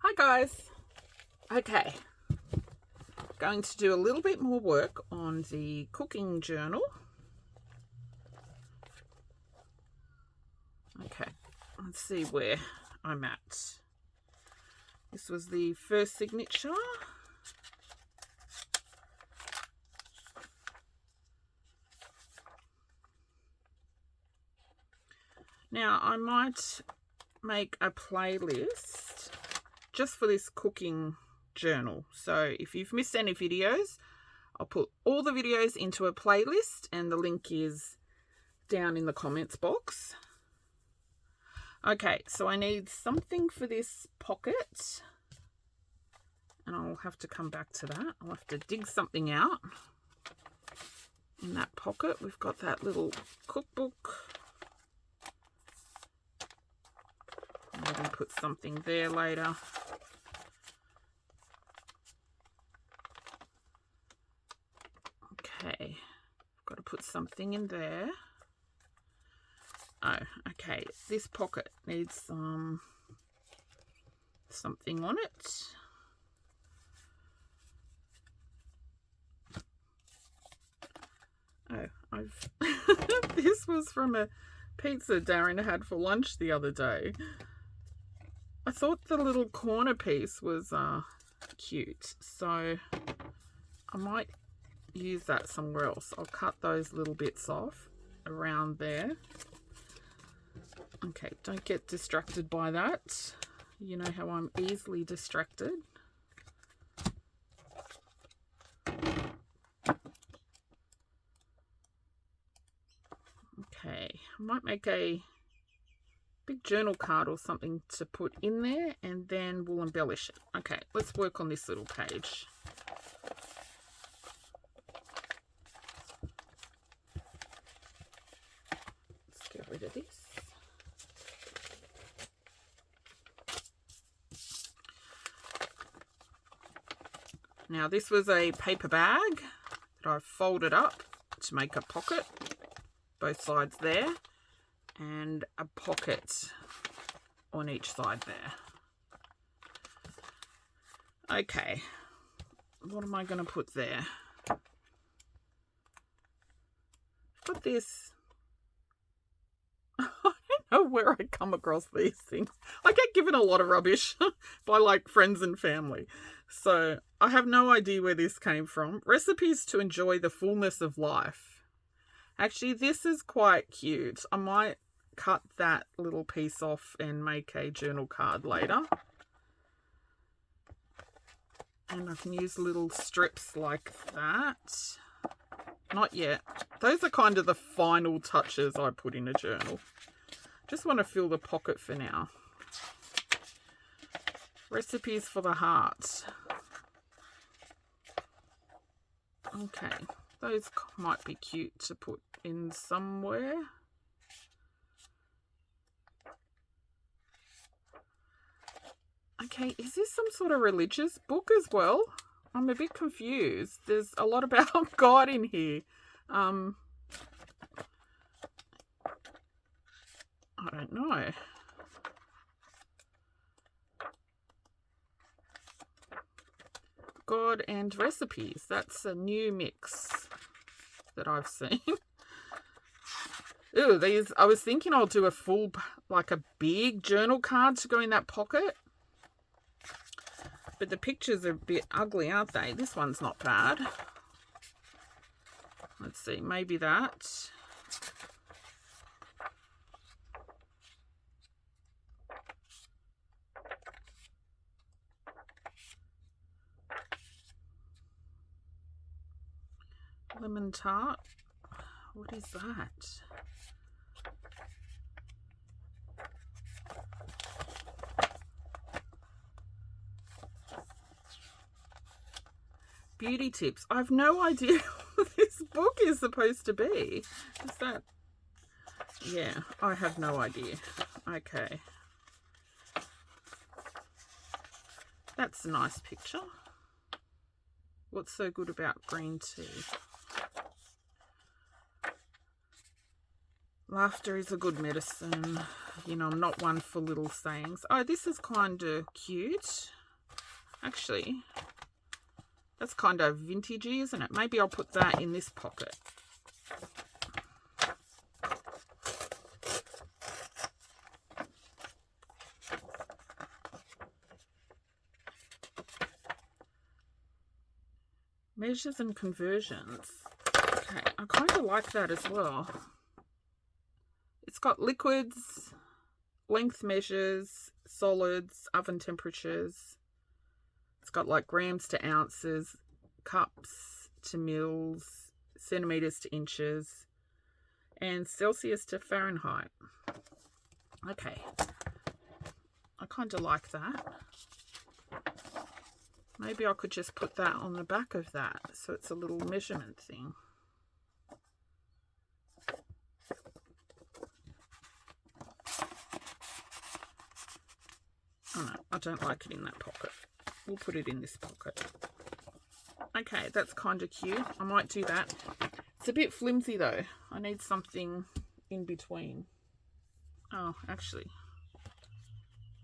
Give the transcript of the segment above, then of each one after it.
Hi guys. Okay, going to do a little bit more work on the cooking journal. Okay, let's see where I'm at. This was the first signature. Now I might make a playlist just for this cooking journal. So if you've missed any videos, I'll put all the videos into a playlist and the link is down in the comments box. Okay, so I need something for this pocket, and I'll have to come back to that. I'll have to dig something out. In that pocket, we've got that little cookbook. I'm going to put something there later. Okay, I've got to put something in there. Oh, okay, this pocket needs something on it. Oh, this was from a pizza Darren had for lunch the other day. I thought the little corner piece was cute, so I might use that somewhere else. I'll cut those little bits off around there. Okay, don't get distracted by that. You know how I'm easily distracted. Okay, I might make a big journal card or something to put in there, and then we'll embellish it. Okay, let's work on this little page. Let's get rid of this. Now this was a paper bag that I've folded up to make a pocket, both sides there, and a pocket on each side there. Okay, what am I going to put there? I've got this. I don't know where I come across these things. I get given a lot of rubbish by like friends and family. So I have no idea where this came from. Recipes to enjoy the fullness of life. Actually, this is quite cute. I might cut that little piece off and make a journal card later. And I can use little strips like that. Not yet. Those are kind of the final touches I put in a journal. Just want to fill the pocket for now. Recipes for the heart. Okay, those might be cute to put in somewhere. Okay, is this some sort of religious book as well? I'm a bit confused. There's a lot about God in here. I don't know. God and recipes. That's a new mix that I've seen. Ooh, these, I was thinking I'll do a full, like a big journal card to go in that pocket. But the pictures are a bit ugly, aren't they? This one's not bad. Let's see, maybe that. Lemon tart. What is that? Beauty tips. I have no idea what this book is supposed to be. Is that? Yeah, I have no idea. Okay. That's a nice picture. What's so good about green tea? Laughter is a good medicine. you know, I'm not one for little sayings. Oh, this is kind of cute. Actually, that's kind of vintagey, isn't it? Maybe I'll put that in this pocket. Measures and conversions. Okay, I kind of like that as well. It's got liquids, length measures, solids, oven temperatures. It's got like grams to ounces, cups to mils, centimeters to inches, and Celsius to Fahrenheit. Okay, I kind of like that. Maybe I could just put that on the back of that so it's a little measurement thing. Oh no, I don't like it in that pocket. We'll put it in this pocket. Okay, that's kind of cute. I might do that. It's a bit flimsy though. I need something in between. Oh, actually,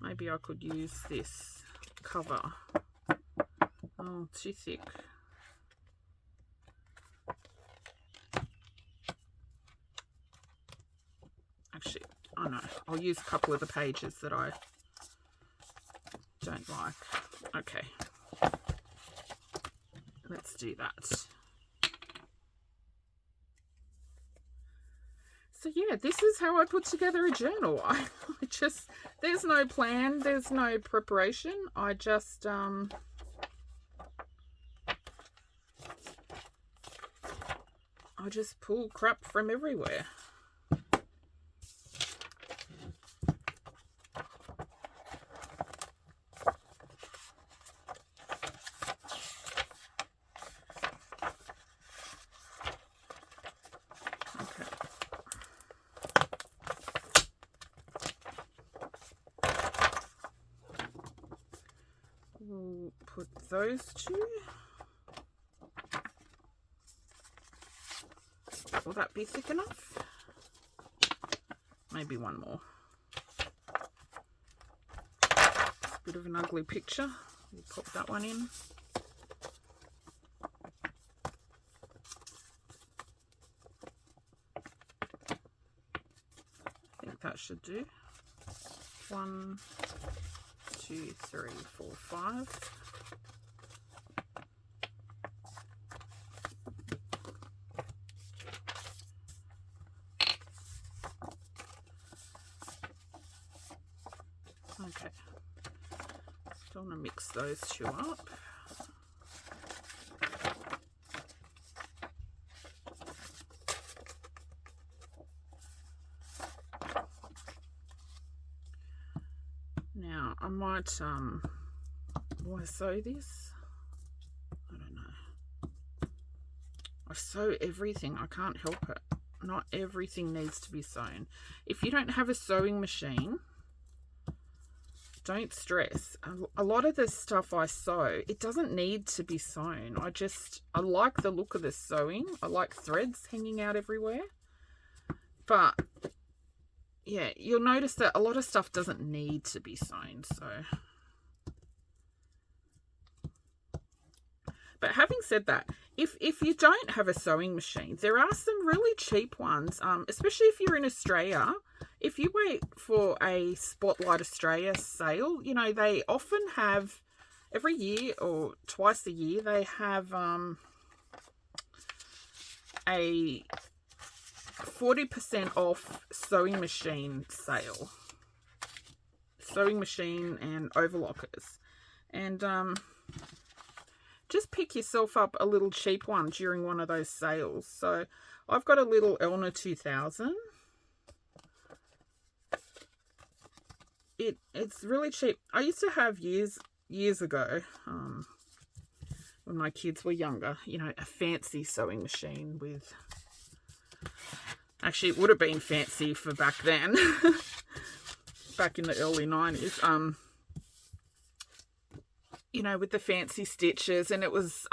maybe I could use this cover. Oh, too thick. Actually, oh no, I'll use a couple of the pages that I don't like. Okay, let's do that. So yeah, this is how I put together a journal. I just, there's no plan, there's no preparation. I just pull crap from everywhere. Okay. We'll put those two. Will that be thick enough? Maybe one more. It's a bit of an ugly picture. We'll pop that one in. I think that should do. 1, 2, 3, 4, 5. Okay, don't want to mix those two up. Now I might will I sew this? I don't know. I sew everything. I can't help it. Not everything needs to be sewn. If you don't have a sewing machine, don't stress. A lot of the stuff I sew, it doesn't need to be sewn. I like the look of the sewing. I like threads hanging out everywhere. But yeah, you'll notice that a lot of stuff doesn't need to be sewn. So, but having said that, if you don't have a sewing machine, there are some really cheap ones, especially if you're in Australia. If you wait for a Spotlight Australia sale, you know, they often have, every year or twice a year, they have a 40% off sewing machine sale. Sewing machine and overlockers. And just pick yourself up a little cheap one during one of those sales. So I've got a little Elna 2000. It's really cheap. I used to have years ago, when my kids were younger, you know, a fancy sewing machine with, actually it would have been fancy for back then, back in the early 90s, you know, with the fancy stitches, and it was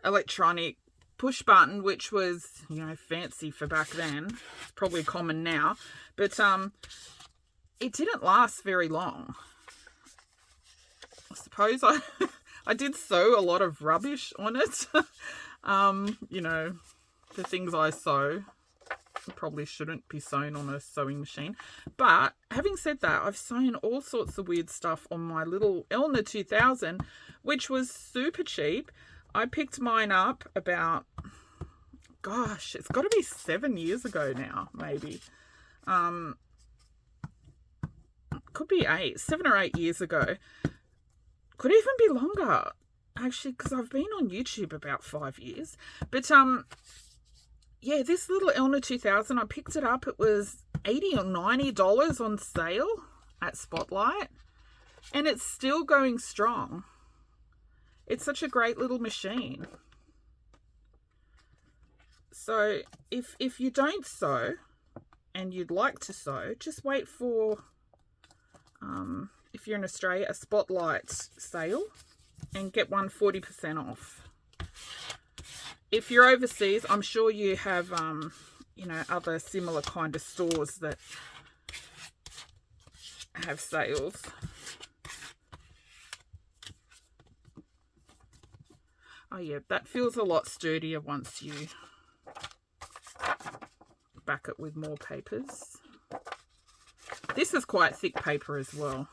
electronic push button, which was, you know, fancy for back then. It's probably common now, but it didn't last very long. I suppose I did sew a lot of rubbish on it. You know, the things I sew probably shouldn't be sewn on a sewing machine. But having said that, I've sewn all sorts of weird stuff on my little Elna 2000, which was super cheap. I picked mine up about, gosh, it's got to be 7 years ago now, maybe. Could be 7 or 8 years ago. Could even be longer, actually, because I've been on YouTube about 5 years. But yeah, this little Elna 2000, I picked it up. It was $80 or $90 on sale at Spotlight, and it's still going strong. It's such a great little machine. So if you don't sew and you'd like to sew, just wait for, if you're in Australia, a Spotlight sale, and get one 40% off. If you're overseas, I'm sure you have, you know, other similar kind of stores that have sales. Oh yeah, that feels a lot sturdier once you back it with more papers. This is quite thick paper as well.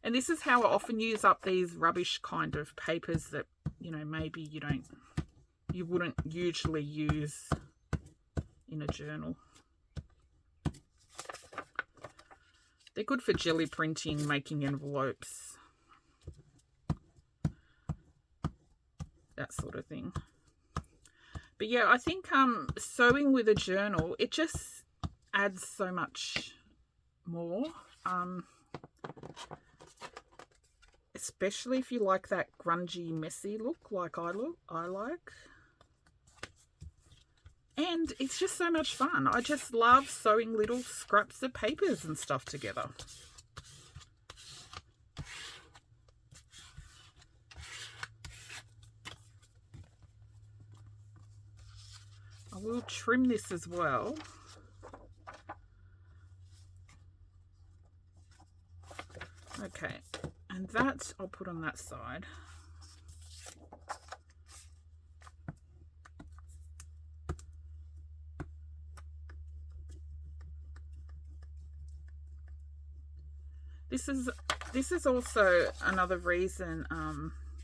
And this is how I often use up these rubbish kind of papers that, you know, maybe you wouldn't usually use in a journal. They're good for jelly printing, making envelopes, that sort of thing. But yeah, I think sewing with a journal, it just adds so much more. Especially if you like that grungy, messy look like I like. And it's just so much fun. I just love sewing little scraps of papers and stuff together. I will trim this as well. Okay, and that I'll put on that side. This is also another reason,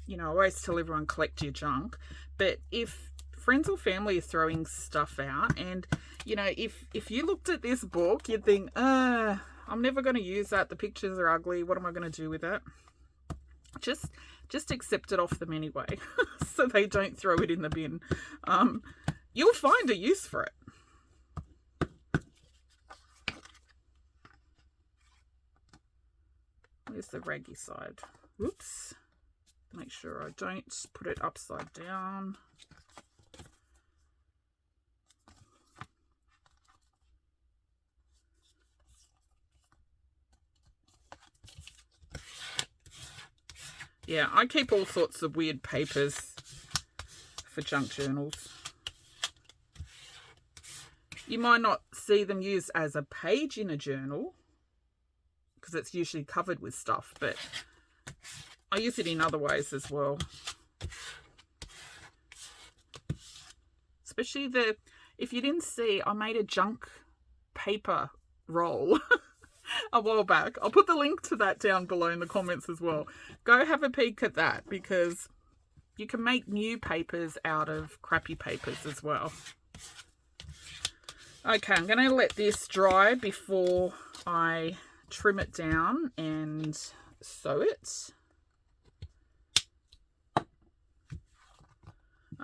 you know, I always tell everyone collect your junk, but if friends or family are throwing stuff out, and you know, if you looked at this book, you'd think, I'm never going to use that, the pictures are ugly, what am I going to do with it? Just accept it off them anyway, so they don't throw it in the bin. You'll find a use for it. Where's the raggy side? Whoops. Make sure I don't put it upside down. Yeah, I keep all sorts of weird papers for junk journals. You might not see them used as a page in a journal because it's usually covered with stuff, but I use it in other ways as well. Especially if you didn't see, I made a junk paper roll a while back. I'll put the link to that down below in the comments as well. Go have a peek at that, because you can make new papers out of crappy papers as well. Okay, I'm going to let this dry before I trim it down and sew it.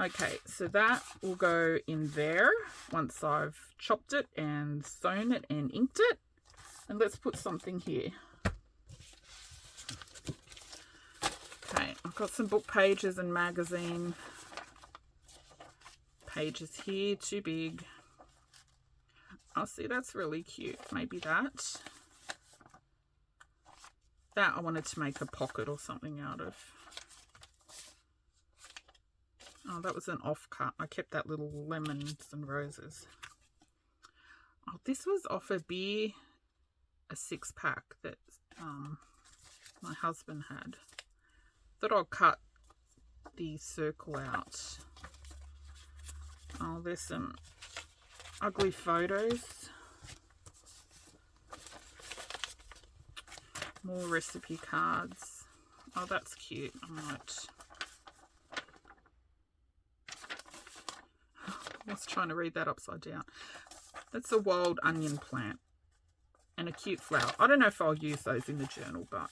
Okay, so that will go in there once I've chopped it and sewn it and inked it. And let's put something here. Okay, I've got some book pages and magazine pages here, too big. Oh, see, that's really cute. Maybe that. That I wanted to make a pocket or something out of. Oh, that was an offcut. I kept that little lemons and roses. Oh, this was off a beer a 6-pack that my husband had. Thought I'll cut the circle out. Oh, there's some ugly photos. More recipe cards. Oh, that's cute. I was trying to read that upside down. That's a wild onion plant and a cute flower. I don't know if I'll use those in the journal, but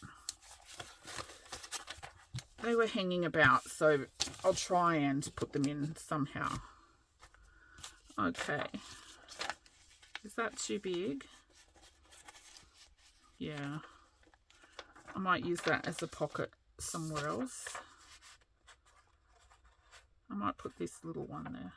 they were hanging about, so I'll try and put them in somehow. Okay. Is that too big? Yeah. I might use that as a pocket somewhere else. I might put this little one there.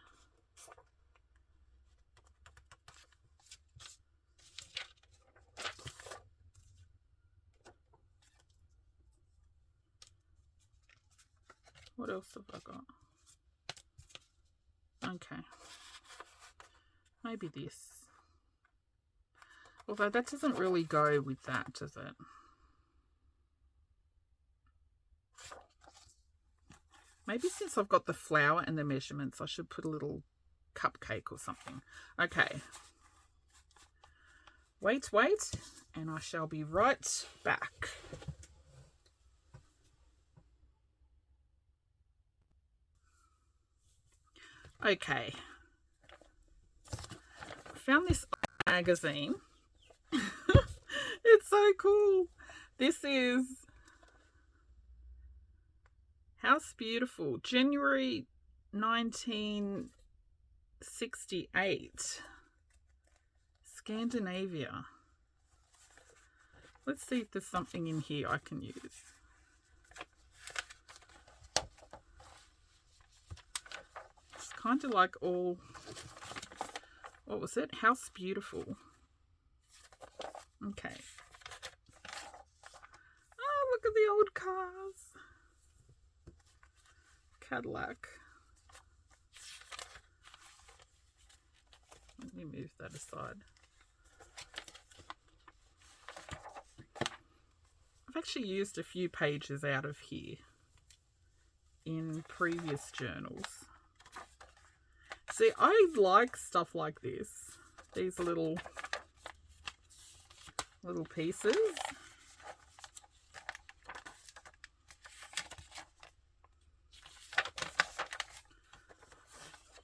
What else have I got? Okay. Maybe this. Although that doesn't really go with that, does it? Maybe since I've got the flower and the measurements, I should put a little cupcake or something. Okay. Wait, and I shall be right back. Okay. I found this magazine. It's so cool. This is House Beautiful, January 1968, Scandinavia. Let's see if there's something in here I can use. It's kind of like all, what was it? House Beautiful. Okay. Oh, look at the old cars. Cadillac. Let me move that aside. I've actually used a few pages out of here in previous journals. See, I like stuff like this. These little pieces.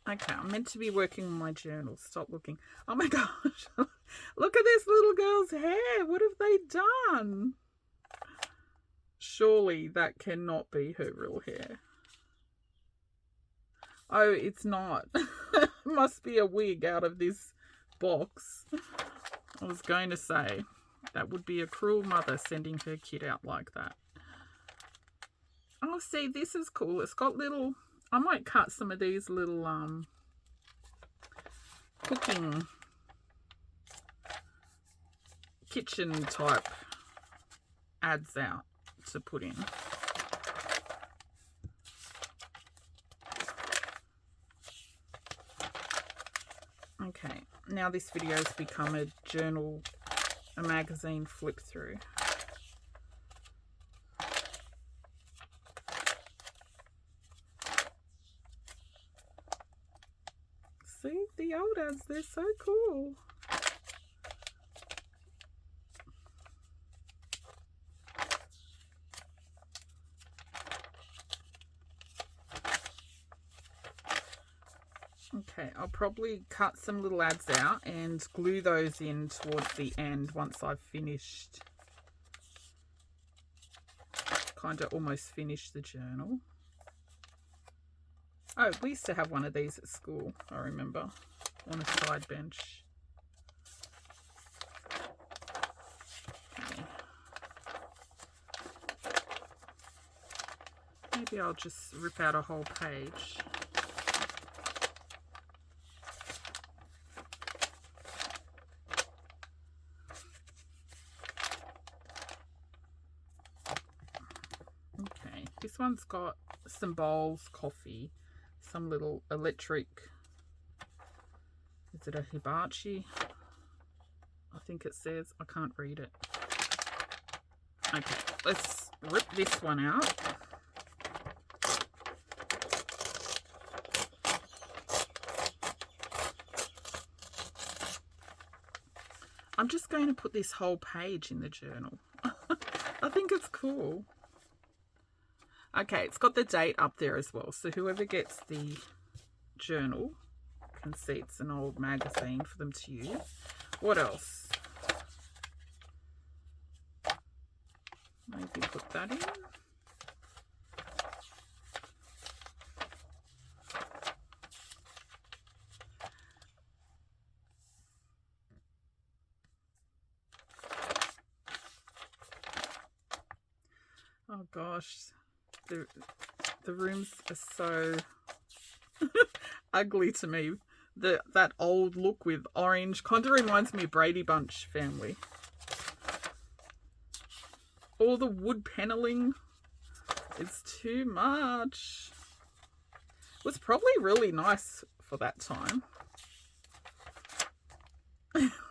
Okay, I'm meant to be working on my journal. Stop looking. Oh my gosh. Look at this little girl's hair. What have they done? Surely that cannot be her real hair. Oh, it's not. It must be a wig out of this box. I was going to say, that would be a cruel mother sending her kid out like that. Oh, see, this is cool. It's got little... I might cut some of these little cooking kitchen type ads out to put in. Okay, now this video's become a journal, a magazine flip through. See, the old ads, they're so cool. Okay, I'll probably cut some little ads out and glue those in towards the end once I've finished, kind of almost finished the journal. Oh, we used to have one of these at school, I remember, on a side bench. Okay. Maybe I'll just rip out a whole page. Okay, this one's got some bowls, coffee, some little electric, is it a hibachi? I think it says. I can't read it. Okay, let's rip this one out. I'm just going to put this whole page in the journal. I think it's cool. Okay, it's got the date up there as well. So whoever gets the journal can see it's an old magazine for them to use. What else? Maybe put that in. Oh gosh, the rooms are so ugly to me. That old look with orange kind of reminds me of Brady Bunch family. All the wood paneling is too much. It was probably really nice for that time.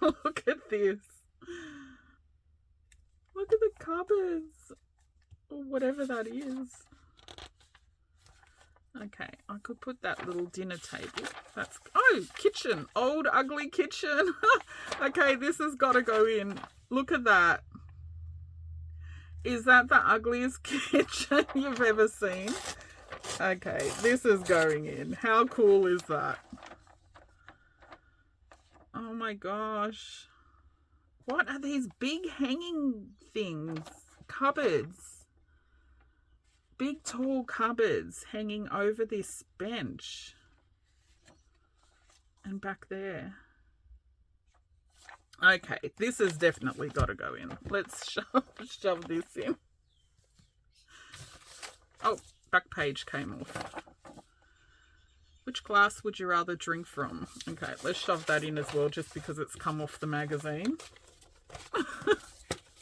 Look at this. Look at the cupboards. Or whatever that is. Okay, I could put that little dinner table. That's, oh, kitchen. Old ugly kitchen. Okay, this has got to go in. Look at that. Is that the ugliest kitchen you've ever seen? Okay, this is going in. How cool is that? Oh my gosh. What are these big hanging things? Cupboards. Big tall cupboards hanging over this bench. And back there. Okay, this has definitely got to go in. Let's shove this in. Oh, back page came off. Which glass would you rather drink from? Okay, let's shove that in as well just because it's come off the magazine.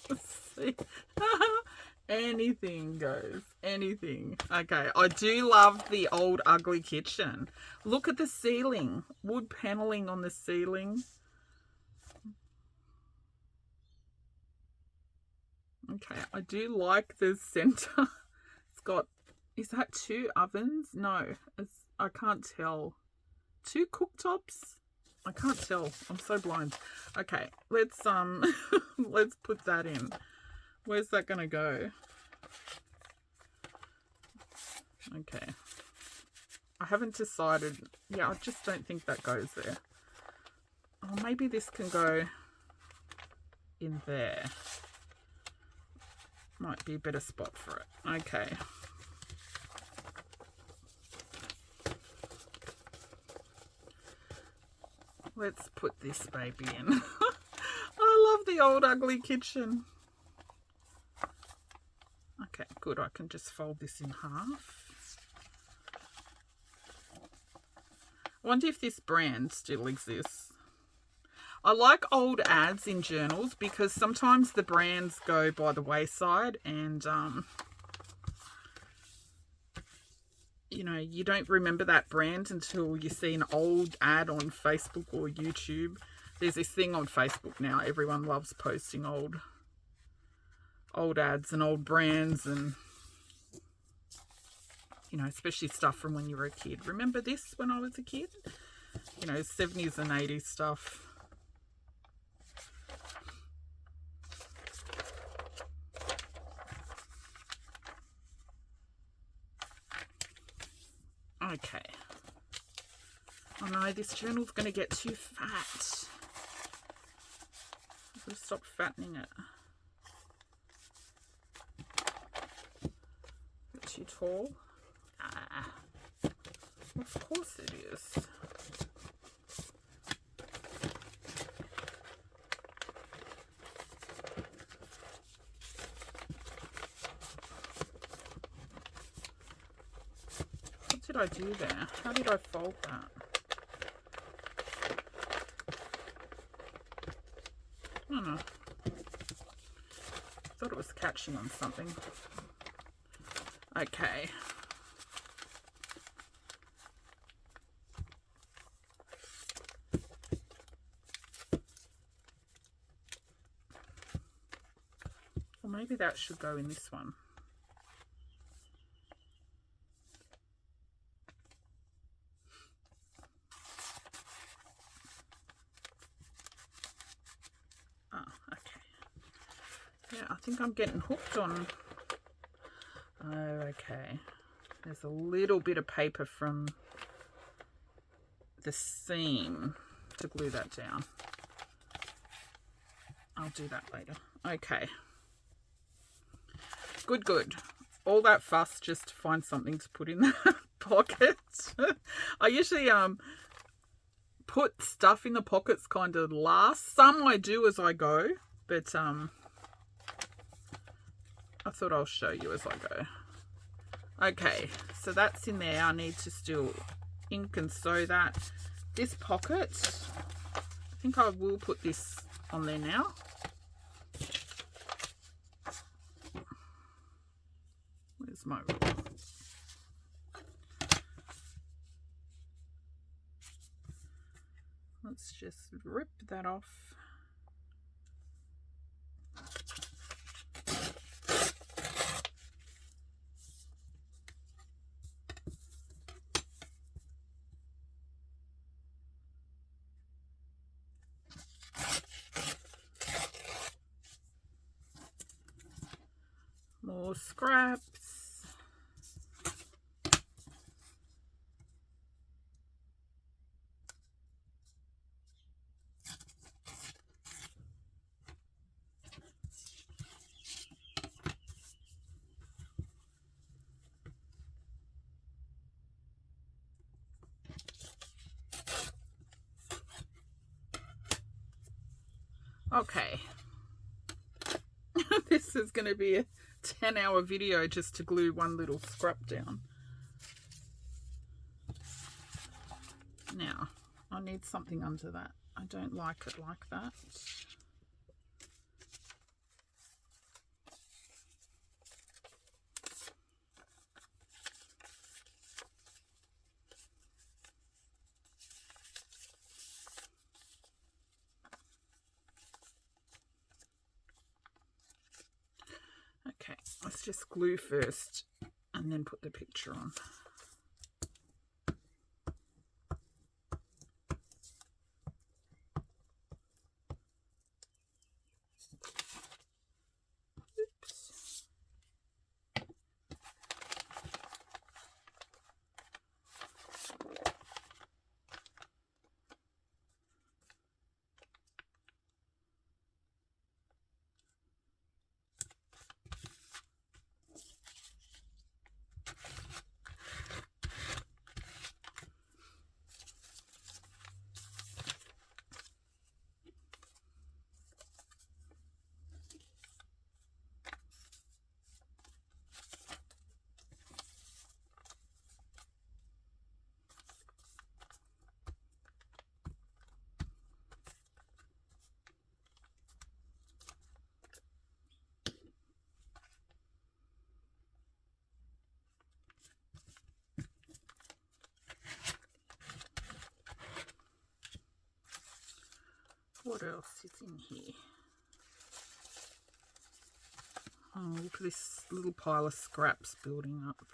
Let's see. Anything goes. Anything. Okay, I do love the old ugly kitchen. Look at the ceiling. Wood paneling on the ceiling. Okay, I do like the center. It's got, is that 2 ovens? No, I can't tell. 2 cooktops? I can't tell. I'm so blind. Okay, let's let's put that in. Where's that gonna go? Okay. I haven't decided. Yeah, I just don't think that goes there. Oh, maybe this can go in there. Might be a better spot for it. Okay. Let's put this baby in. I love the old ugly kitchen. Okay, good. I can just fold this in half. I wonder if this brand still exists. I like old ads in journals because sometimes the brands go by the wayside and, you know, you don't remember that brand until you see an old ad on Facebook or YouTube. There's this thing on Facebook now. Everyone loves posting old ads and old brands and, you know, especially stuff from when you were a kid. Remember this when I was a kid? You know, 70s and 80s stuff. Okay. Oh no, this journal's going to get too fat. I've got to stop fattening it. Too tall? Ah, of course it is. What did I do there? How did I fold that? I don't know. I thought it was catching on something. Okay. maybe that should go in this one. Oh, okay. Yeah, I think I'm getting hooked on. Oh, okay. There's a little bit of paper from the seam to glue that down. I'll do that later. Okay. Good, good. All that fuss just to find something to put in the pocket. I usually put stuff in the pockets kind of last. Some I do as I go, but I thought I'll show you as I go. Okay, so that's in there. I need to still ink and sew that. This pocket, I think I will put this on there now. Where's my ruler? Let's just rip that off. More scraps. Okay. This is going to be a 10-hour video just to glue one little scrap down. Now, I need something under that. I don't like it like that. Okay, let's just glue first and then put the picture on. Oops. What else is in here? Oh, look at this little pile of scraps building up.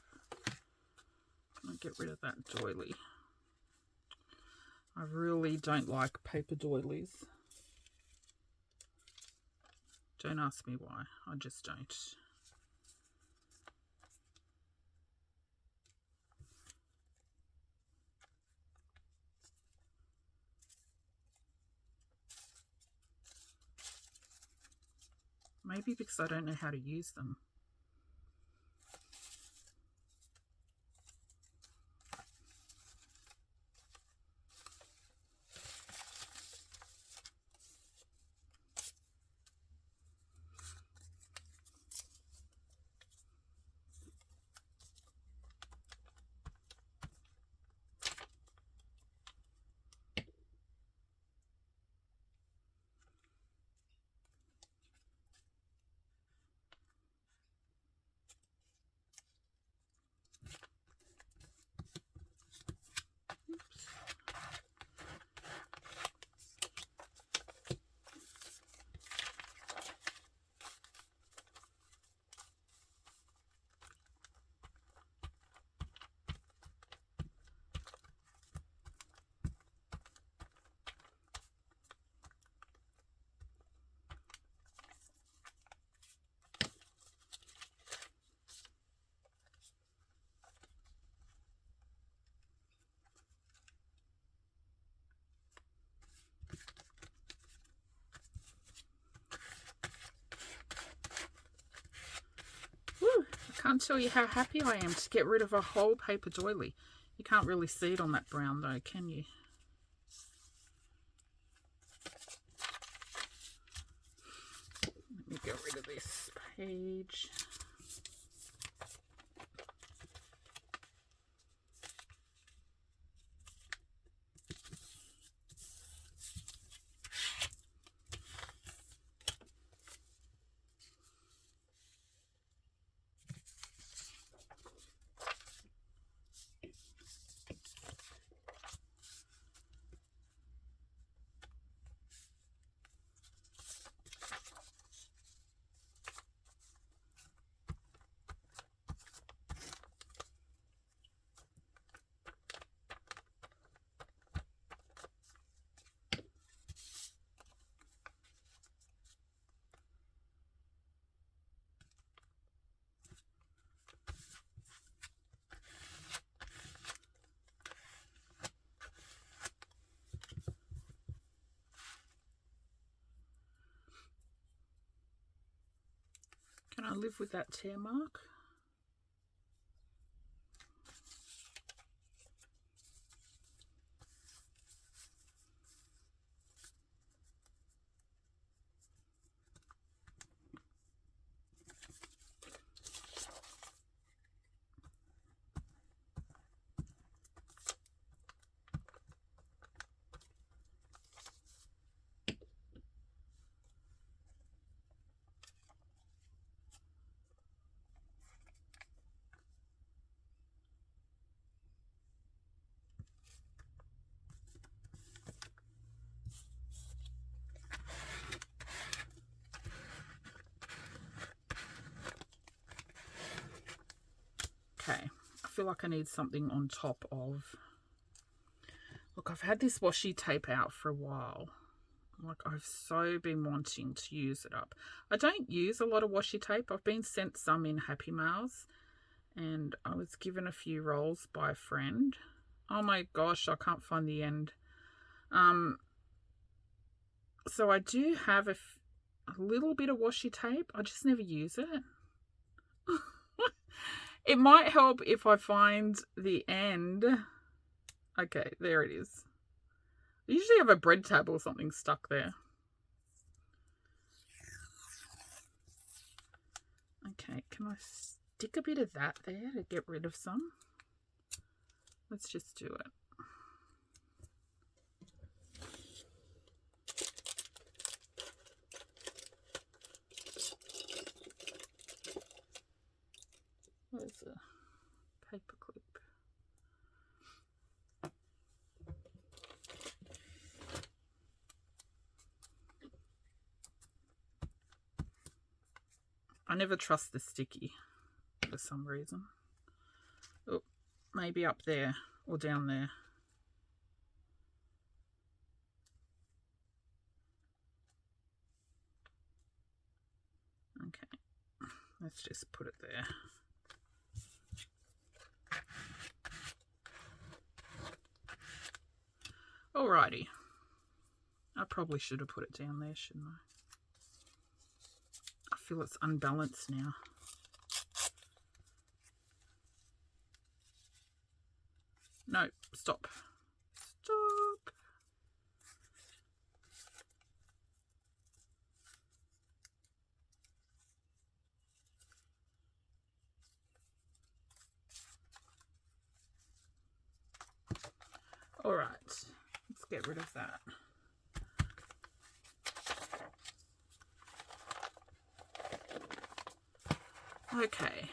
I'll get rid of that doily. I really don't like paper doilies. Don't ask me why. I just don't. Maybe because I don't know how to use them. can't tell you how happy I am to get rid of a whole paper doily. You can't really see it on that brown though, can you? Let me get rid of this page. Can I live with that tear mark? Okay, I feel like I need something on top of... Look, I've had this washi tape out for a while. Like, I've so been wanting to use it up. I don't use a lot of washi tape. I've been sent some in Happy Mails, and I was given a few rolls by a friend. Oh my gosh, I can't find the end. So I do have a little bit of washi tape. I just never use it. It might help if I find the end. Okay, there it is. I usually have a bread tab or something stuck there. Okay, can I stick a bit of that there to get rid of some? Let's just do it. Where's the paper clip? I never trust the sticky for some reason. Oh, maybe up there or down there. Okay, let's just put it there. Alrighty. I probably should have put it down there, shouldn't I? I feel it's unbalanced now. No, stop. Stop. All right, let's get rid of that. Okay.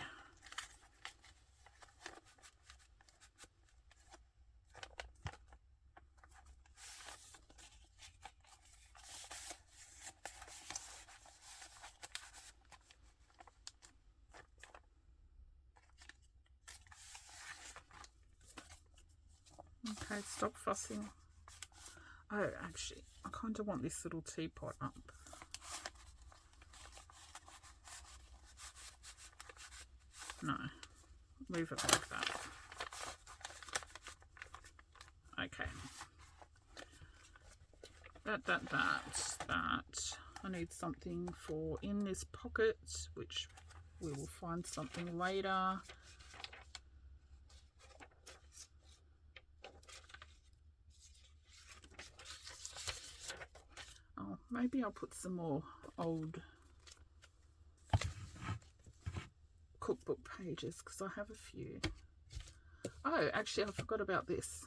Okay, stop fussing. Oh, actually, I kind of want this little teapot up. No, leave it like that. Okay. That. I need something for in this pocket, which We will find something later. Oh, maybe I'll put some more old cookbook pages because I have a few. Oh, actually, I forgot about this.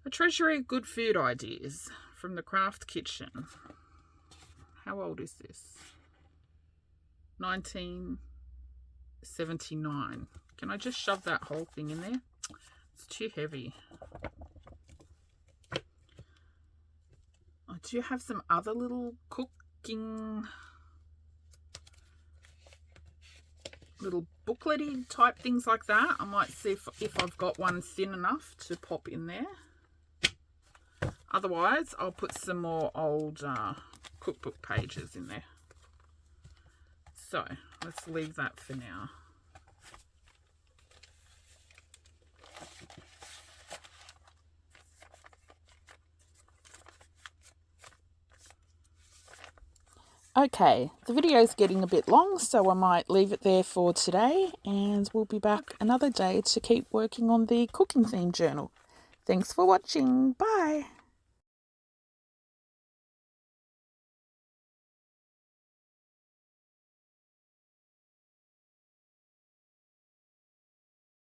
A treasury of good food ideas from the Craft Kitchen. How old is this? 1979. Can I just shove that whole thing in there? It's too heavy. Oh, do you have some other little cooking, little booklety type things like that? I might see if I've got one thin enough to pop in there. Otherwise, I'll put some more old cookbook pages in there. So, let's leave that for now. Okay, the video is getting a bit long, so I might leave it there for today, and we'll be back another day to keep working on the cooking theme journal. Thanks for watching. Bye.